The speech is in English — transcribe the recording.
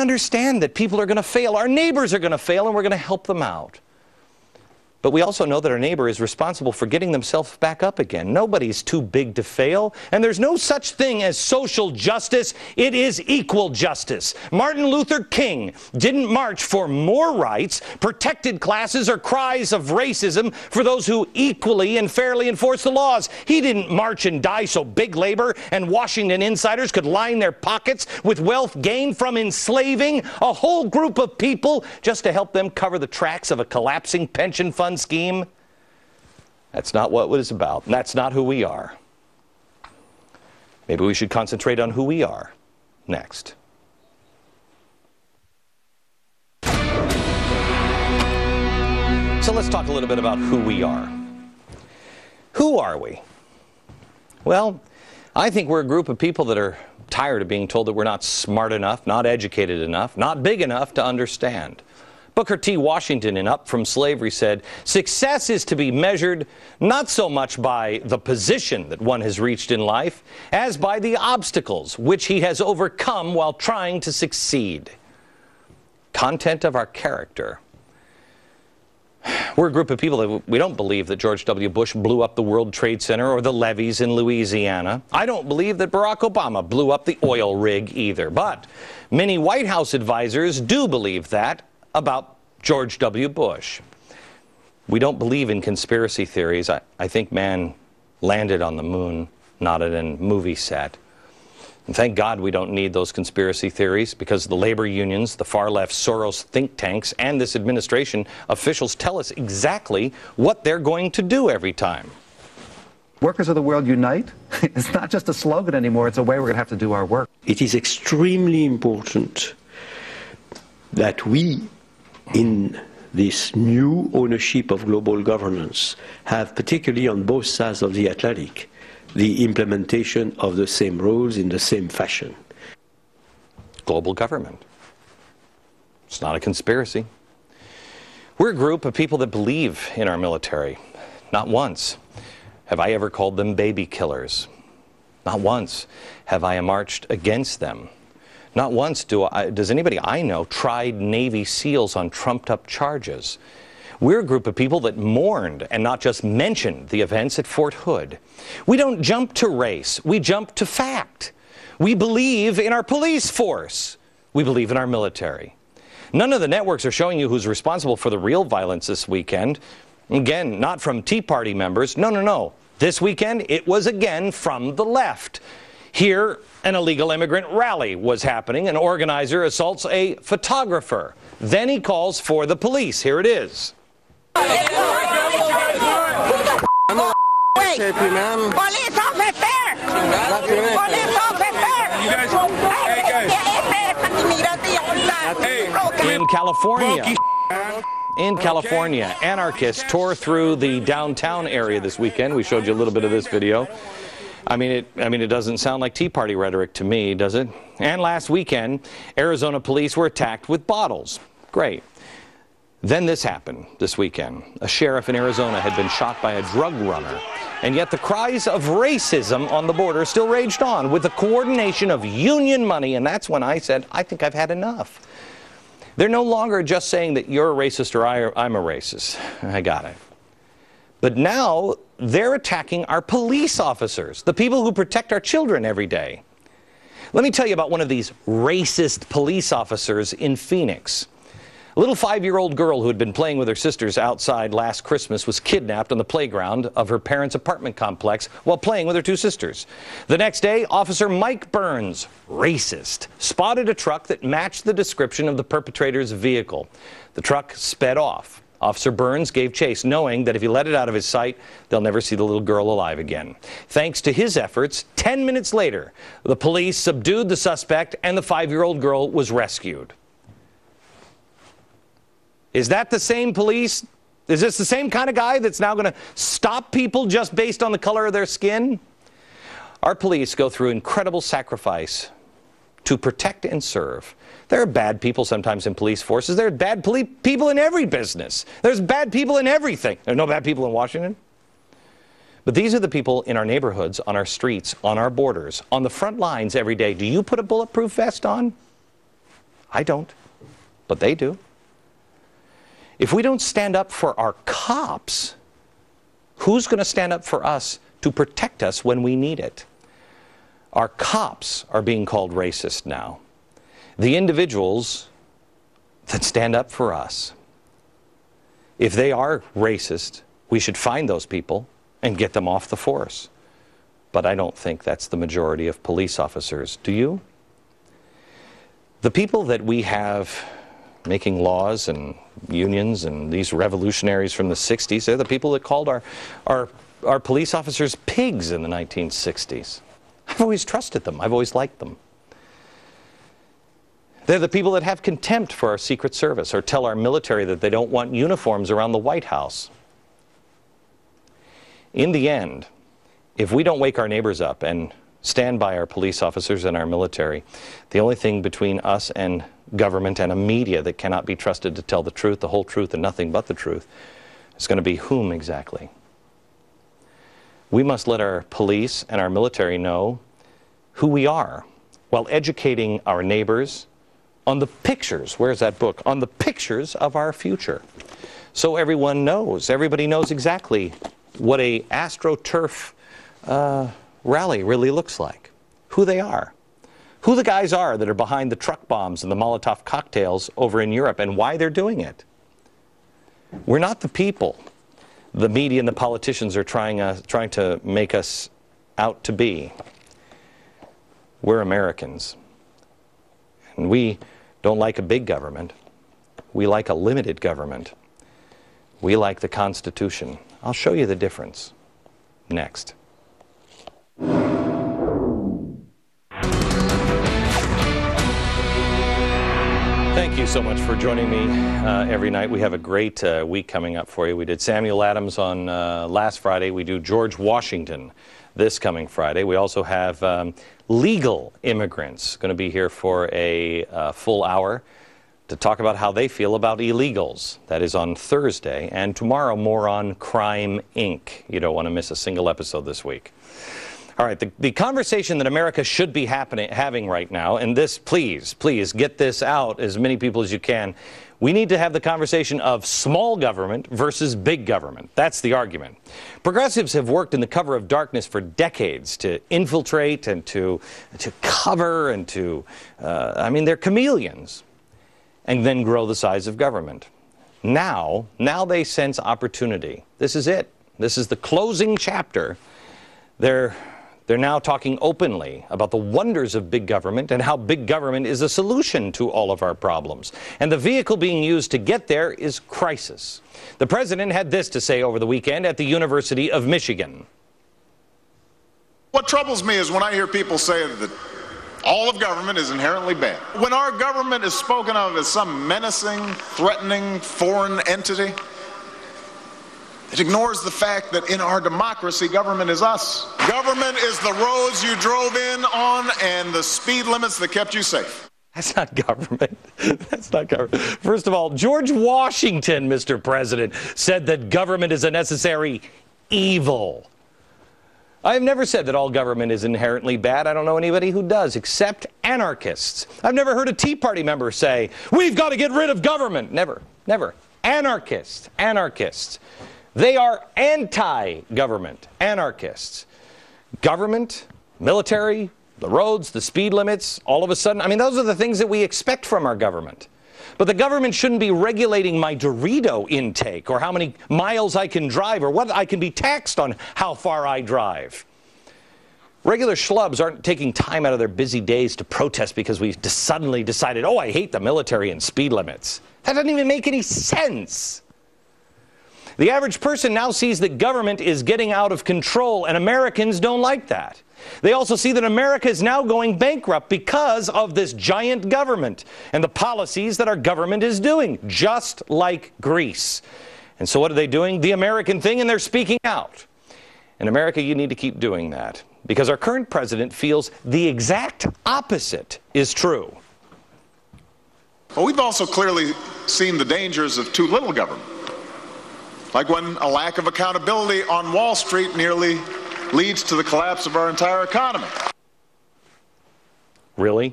Understand that people are going to fail, our neighbors are going to fail, and we're going to help them out. But we also know that our neighbor is responsible for getting themselves back up again. Nobody's too big to fail, and there's no such thing as social justice. It is equal justice. Martin Luther King didn't march for more rights, protected classes, or cries of racism for those who equally and fairly enforce the laws. He didn't march and die so big labor and Washington insiders could line their pockets with wealth gained from enslaving a whole group of people just to help them cover the tracks of a collapsing pension fund scheme. That's not what it was about. And that's not who we are. Maybe we should concentrate on who we are next. So let's talk a little bit about who we are. Who are we? Well, I think we're a group of people that are tired of being told that we're not smart enough, not educated enough, not big enough to understand. Booker T. Washington in Up From Slavery said, "Success is to be measured not so much by the position that one has reached in life as by the obstacles which he has overcome while trying to succeed." Content of our character. We're a group of people that we don't believe that George W. Bush blew up the World Trade Center or the levees in Louisiana. I don't believe that Barack Obama blew up the oil rig either. But many White House advisors do believe that about George W. Bush. We don't believe in conspiracy theories. I think man landed on the moon, not at a movie set. And thank God we don't need those conspiracy theories, because the labor unions, the far left Soros think tanks, and this administration officials tell us exactly what they're going to do every time. Workers of the world unite. It's not just a slogan anymore. It's a way we're going to have to do our work. It is extremely important that we, in this new ownership of global governance, have, particularly on both sides of the Atlantic, the implementation of the same rules in the same fashion. Global government. It's not a conspiracy. We're a group of people that believe in our military. Not once have I ever called them baby killers. Not once have I marched against them. Not once does anybody I know tried Navy SEALs on trumped-up charges. We're a group of people that mourned and not just mentioned the events at Fort Hood. We don't jump to race. We jump to fact. We believe in our police force. We believe in our military. None of the networks are showing you who's responsible for the real violence this weekend. Again, not from Tea Party members. No. This weekend, it was again from the left. Here, an illegal immigrant rally was happening. An organizer assaults a photographer. Then he calls for the police. Here it is. Police officer! Police officer! In California, anarchists tore through the downtown area this weekend. We showed you a little bit of this video. I mean, it doesn't sound like Tea Party rhetoric to me, does it? And last weekend, Arizona police were attacked with bottles. Great. Then this happened this weekend. A sheriff in Arizona had been shot by a drug runner, and yet the cries of racism on the border still raged on with the coordination of union money, and that's when I said, I think I've had enough. They're no longer just saying that you're a racist or I'm a racist. I got it. But now they're attacking our police officers, the people who protect our children every day. Let me tell you about one of these racist police officers in Phoenix. A little 5-year-old girl who had been playing with her sisters outside last Christmas was kidnapped on the playground of her parents' apartment complex while playing with her 2 sisters. The next day, Officer Mike Burns, racist, spotted a truck that matched the description of the perpetrator's vehicle. The truck sped off. Officer Burns gave chase, knowing that if he let it out of his sight, they'll never see the little girl alive again. Thanks to his efforts, 10 minutes later, the police subdued the suspect and the 5-year-old girl was rescued. Is that the same police? Is this the same kind of guy that's now going to stop people just based on the color of their skin? Our police go through incredible sacrifice to protect and serve. There are bad people sometimes in police forces. There are bad people in every business. There's bad people in everything. There are no bad people in Washington. But these are the people in our neighborhoods, on our streets, on our borders, on the front lines every day. Do you put a bulletproof vest on? I don't, but they do. If we don't stand up for our cops, who's going to stand up for us to protect us when we need it? Our cops are being called racist now. The individuals that stand up for us, if they are racist, we should find those people and get them off the force. But I don't think that's the majority of police officers. Do you? The people that we have making laws and unions and these revolutionaries from the 60s, they're the people that called our police officers pigs in the 1960s. I've always trusted them. I've always liked them. They're the people that have contempt for our Secret Service or tell our military that they don't want uniforms around the White House. In the end, if we don't wake our neighbors up and stand by our police officers and our military, the only thing between us and government and a media that cannot be trusted to tell the truth, the whole truth, and nothing but the truth, is going to be whom exactly? We must let our police and our military know who we are while educating our neighbors on the pictures, where's that book? On the pictures of our future. So everyone knows, everybody knows exactly what a AstroTurf rally really looks like, who they are, who the guys are that are behind the truck bombs and the Molotov cocktails over in Europe and why they're doing it. We're not the people the media and the politicians are trying to make us out to be. We're Americans. And we don't like a big government. We like a limited government. We like the Constitution. I'll show you the difference next. Thank you so much for joining me every night. We have a great week coming up for you. We did Samuel Adams on last Friday. We do George Washington this coming Friday. We also have legal immigrants going to be here for a full hour to talk about how they feel about illegals. That is on Thursday. And tomorrow, more on Crime, Inc. You don't want to miss a single episode this week. All right, the conversation that America should be having right now, and this, please get this out as many people as you can. We need to have the conversation of small government versus big government. That's the argument. Progressives have worked in the cover of darkness for decades to infiltrate and to cover and to, they're chameleons, and then grow the size of government. Now they sense opportunity. This is it. This is the closing chapter. They're now talking openly about the wonders of big government and how big government is a solution to all of our problems. And the vehicle being used to get there is crisis. The president had this to say over the weekend at the University of Michigan. What troubles me is when I hear people say that all of government is inherently bad. When our government is spoken of as some menacing, threatening, foreign entity, it ignores the fact that in our democracy, government is us. Government is the roads you drove in on and the speed limits that kept you safe. That's not government. That's not government. First of all, George Washington, Mr. President, said that government is a necessary evil. I've never said that all government is inherently bad. I don't know anybody who does, except anarchists. I've never heard a Tea Party member say, we've got to get rid of government. Never, never. Anarchists. They are anti-government, anarchists. Government, military, the roads, the speed limits, all of a sudden, those are the things that we expect from our government. But the government shouldn't be regulating my Dorito intake or how many miles I can drive or what I can be taxed on how far I drive. Regular schlubs aren't taking time out of their busy days to protest because we suddenly decided, oh, I hate the military and speed limits. That doesn't even make any sense. The average person now sees that government is getting out of control, and Americans don't like that. They also see that America is now going bankrupt because of this giant government and the policies that our government is doing, just like Greece. And so what are they doing? The American thing, and they're speaking out. In America, you need to keep doing that because our current president feels the exact opposite is true. Well, we've also clearly seen the dangers of too little government. Like when a lack of accountability on Wall Street nearly leads to the collapse of our entire economy. Really?